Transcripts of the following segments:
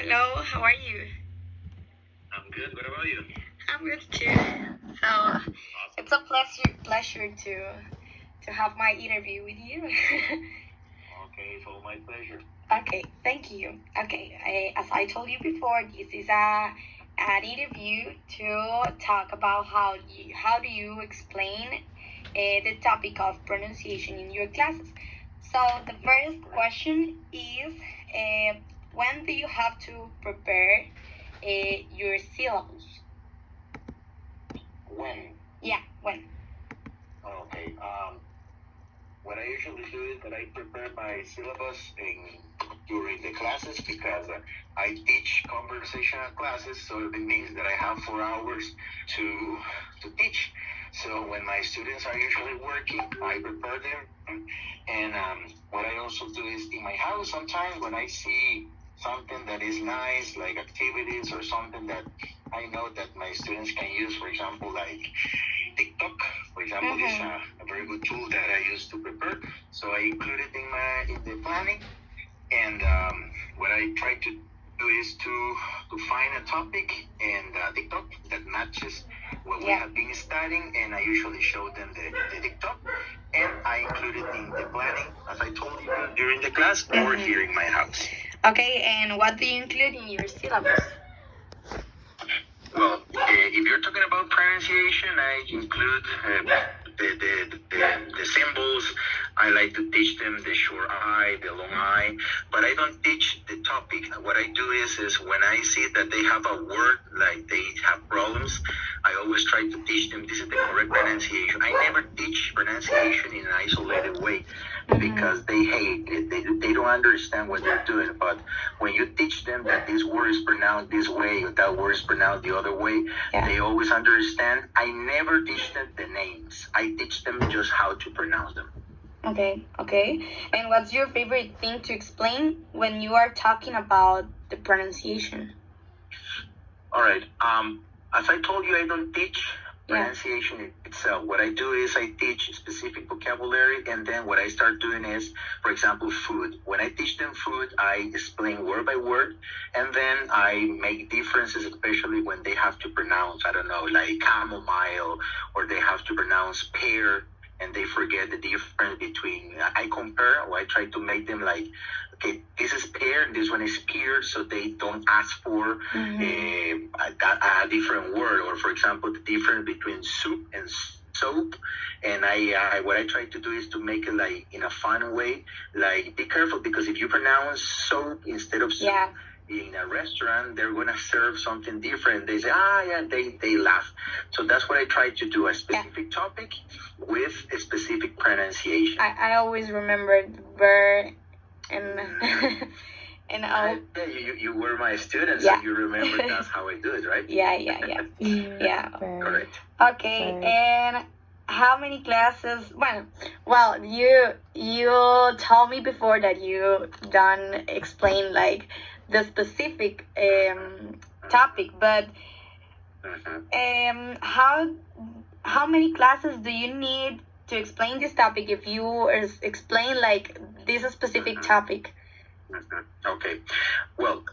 Hello, how are you? I'm good. What about you? I'm good too. So it's a pleasure to have my interview with you. Okay, it's all my pleasure. Okay, thank you. Okay, as I told you before, this is an interview to talk about how do you explain the topic of pronunciation in your classes. So the first question is, when do you have to prepare your syllabus? When? Yeah, when? Okay. What I usually do is that I prepare my syllabus during the classes because I teach conversational classes, so it means that I have 4 hours to teach. So when my students are usually working, I prepare them. And what I also do is in my house sometimes when I see something that is nice, like activities or something that I know that my students can use, for example, like TikTok, for example, is a very good tool that I use to prepare. So I include it in the planning. And what I try to do is to find a topic in TikTok that matches what we have been studying, and I usually show them the TikTok, and I include it in the planning, as I told you, during the class or here in my house. Okay, and what do you include in your syllabus? Well, if you're talking about pronunciation, I include the symbols. I like to teach them the short I, the long I, but I don't teach the topic. What I do is when I see that they have a word, like they have problems, I always try to teach them this is the correct pronunciation. I never teach pronunciation in an isolated way because they hate it. They don't understand what they're doing. But when you teach them that this word is pronounced this way or that word is pronounced the other way, they always understand. I never teach them the names. I teach them just how to pronounce them. Okay. And what's your favorite thing to explain when you are talking about the pronunciation? All right. As I told you, I don't teach pronunciation itself. What I do is I teach specific vocabulary, and then what I start doing is, for example, food. When I teach them food, I explain word by word, and then I make differences, especially when they have to pronounce, I don't know, like chamomile, or they have to pronounce pear, and they forget the difference between, I compare, or I try to make them like, okay, this is pear, this one is pear, so they don't ask for a different word, or for example, the difference between soup and soap. And I what I try to do is to make it like in a fun way, like be careful, because if you pronounce soap instead of soup, in a restaurant, they're going to serve something different. They say, they laugh. So that's what I try to do, a specific topic with a specific pronunciation. I always remembered ver and and all. You were my student, so you remember that's how I do it, right? Yeah. Correct. Okay, and how many classes? Well, you told me before that you don't explain like the specific topic, but how many classes do you need to explain this topic if you explain like this specific topic? Okay. Well,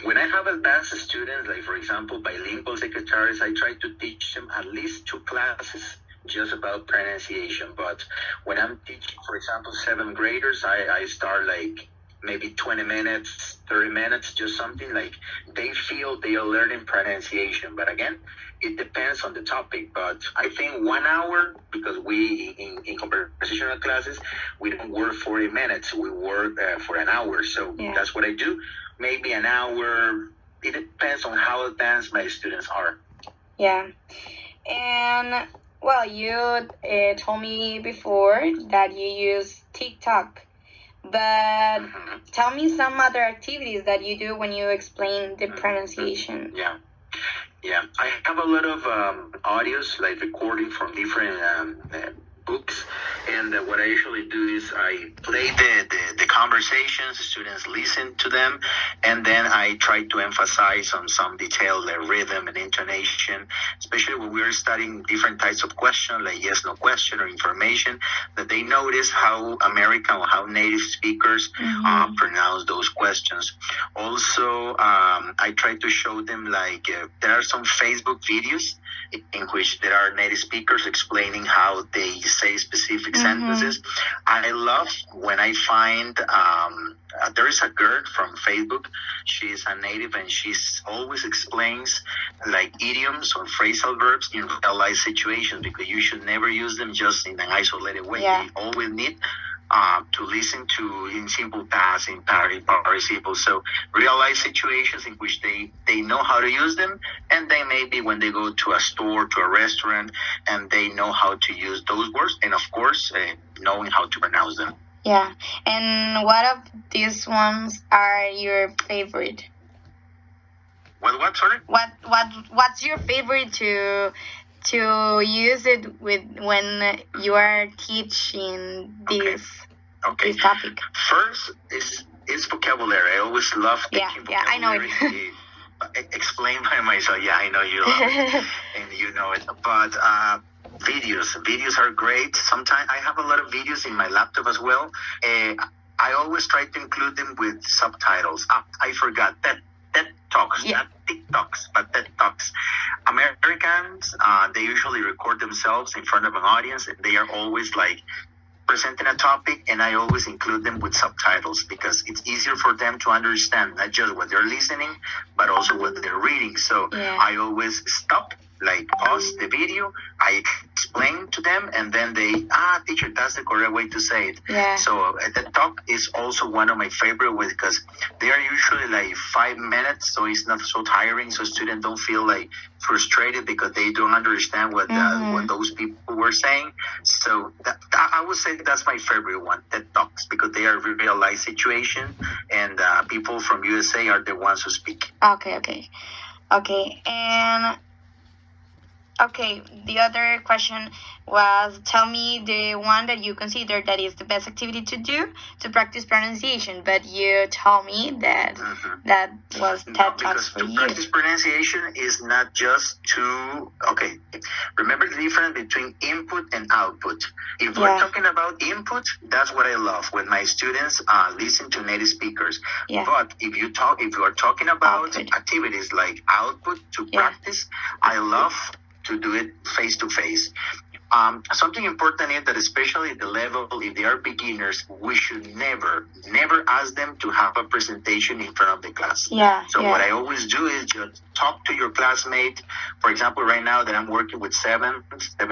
when I have advanced students, like for example, bilingual secretaries, I try to teach them at least 2 classes just about pronunciation. But when I'm teaching, for example, 7th graders, I start like maybe 20 minutes, 30 minutes, just something like they feel they are learning pronunciation. But again, it depends on the topic. But I think 1 hour, because we, in conversational classes, we don't work 40 minutes. We work for an hour. So that's what I do. Maybe an hour. It depends on how advanced my students are. Yeah. And, well, you told me before that you use TikTok. But tell me some other activities that you do when you explain the pronunciation. Yeah, I have a lot of audios, like recording from different books, And what I usually do is I play the conversations, students listen to them, and then I try to emphasize on some detail, like rhythm and intonation, especially when we're studying different types of questions, like yes, no question or information, that they notice how American or how native speakers pronounce those questions. Also, I try to show them like there are some Facebook videos in which there are native speakers explaining how they say specific sentences. I love when I find there is a girl from Facebook. She's a native and she's always explains like idioms or phrasal verbs in real life situations, because you should never use them just in an isolated way. Yeah. You always need to listen to in simple past, in participle. So real life situations in which they know how to use them, and then maybe when they go to a store, to a restaurant, and they know how to use those words, and of course knowing how to pronounce them. Yeah. And what of these ones are your favorite? What? Sorry. What's your favorite to use it with when you are teaching this Okay. this topic? First is vocabulary. I always love teaching vocabulary. I know it. Explain by myself. Yeah, I know you love it, and you know it. But videos are great. Sometimes I have a lot of videos in my laptop as well. I always try to include them with subtitles. I forgot that. TED Talks, not TikToks, but TED Talks. Americans, they usually record themselves in front of an audience, and they are always like presenting a topic, and I always include them with subtitles because it's easier for them to understand not just what they're listening, but also what they're reading. So I always stop, like pause the video, I explain to them, and then they, teacher, that's the correct way to say it. Yeah. So the talk is also one of my favorite ways because they are usually like 5 minutes, so it's not so tiring, so students don't feel like frustrated because they don't understand what those people were saying. So I would say that's my favorite one, TED Talks, because they are real life situation, and people from USA are the ones who speak. Okay. And okay, the other question was, tell me the one that you consider that is the best activity to do to practice pronunciation, but you told me that that was TED Talks for to you. Practice pronunciation is not just to, remember the difference between input and output. If we're talking about input, that's what I love when my students listen to native speakers. Yeah. But if you are talking about activities like output to practice, I love to do it face to face. Something important is that especially at the level, if they are beginners, we should never ask them to have a presentation in front of the class. So what I always do is just talk to your classmate. For example, right now that I'm working with seventh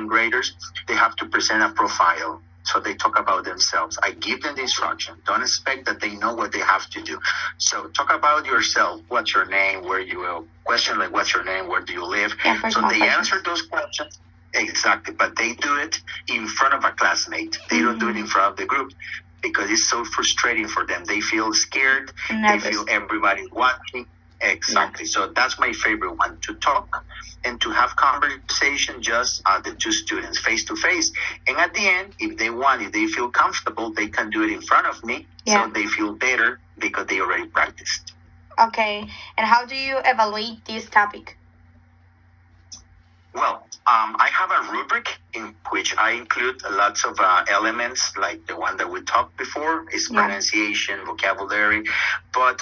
graders, they have to present a profile. So they talk about themselves. I give them the instruction. Don't expect that they know what they have to do. So talk about yourself. What's your name? Where you will question like what's your name? Where do you live? So they answer those questions. Exactly. But they do it in front of a classmate. They don't do it in front of the group because it's so frustrating for them. They feel scared. Nervous. They feel everybody watching. Exactly. So that's my favorite one, to talk and to have conversation, just the two students face to face. And at the end, if they feel comfortable, they can do it in front of me. So they feel better because they already practiced. Okay. And how do you evaluate this topic? Well, I have a rubric in which I include lots of elements, like the one that we talked before, is pronunciation, vocabulary, but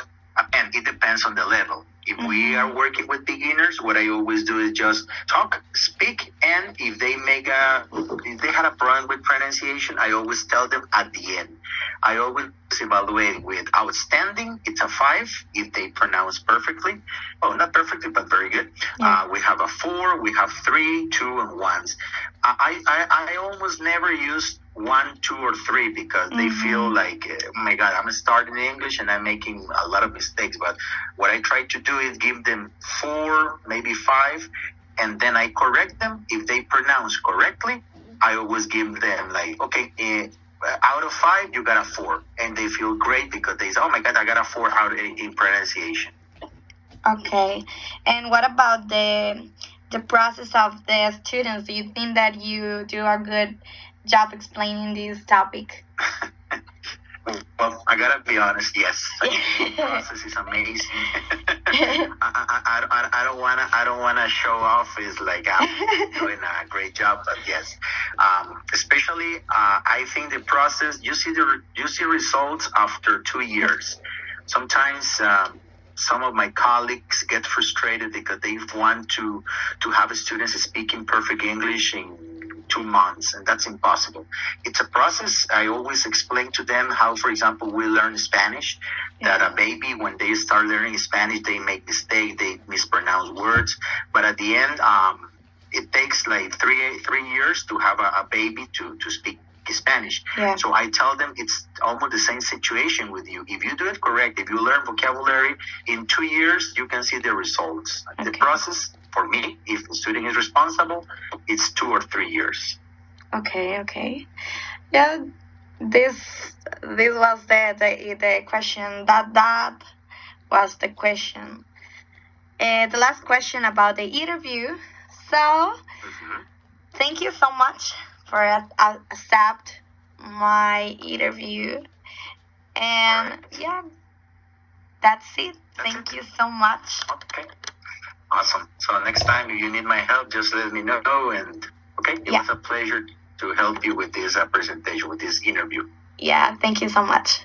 and it depends on the level. If we are working with beginners, what I always do is just talk, speak, and if they had a problem with pronunciation, I always tell them at the end. I always evaluate with outstanding, it's a 5 if they pronounce perfectly. Oh, not perfectly, but very good. We have a 4, we have 3, 2, and 1s. I almost never use 1, 2, or 3 because they feel like, oh my God, I'm starting English and I'm making a lot of mistakes. But what I try to do is give them 4, maybe 5, and then I correct them. If they pronounce correctly, I always give them like, okay, out of 5, you got a 4. And they feel great because they say, oh my God, I got a 4 out in pronunciation. Okay. And what about the process of the students? Do you think that you do a good job explaining this topic. Well, I gotta be honest. Yes, the process is amazing. I don't wanna show off. Is like I'm doing a great job, but yes, especially I think the process. You see results after 2 years. Sometimes some of my colleagues get frustrated because they want to have students speaking perfect English in 2 months, and that's impossible. It's a process. I always explain to them how, for example, we learn Spanish, that a baby, when they start learning Spanish, they make mistakes, they mispronounce words, but at the end, it takes like three years to have a baby to speak Spanish. Yeah. So I tell them it's almost the same situation with you. If you do it correct, if you learn vocabulary, in 2 years, you can see the results. Okay. The process, for me, if the student is responsible, it's 2 or 3 years. Okay. Yeah, this was the question. That was the question. The last question about the interview. So, thank you so much for accept my interview. And yeah, that's it. Thank you so much. Okay. Awesome. So next time if you need my help, just let me know. And okay, it was a pleasure to help you with this presentation, with this interview. Yeah, thank you so much.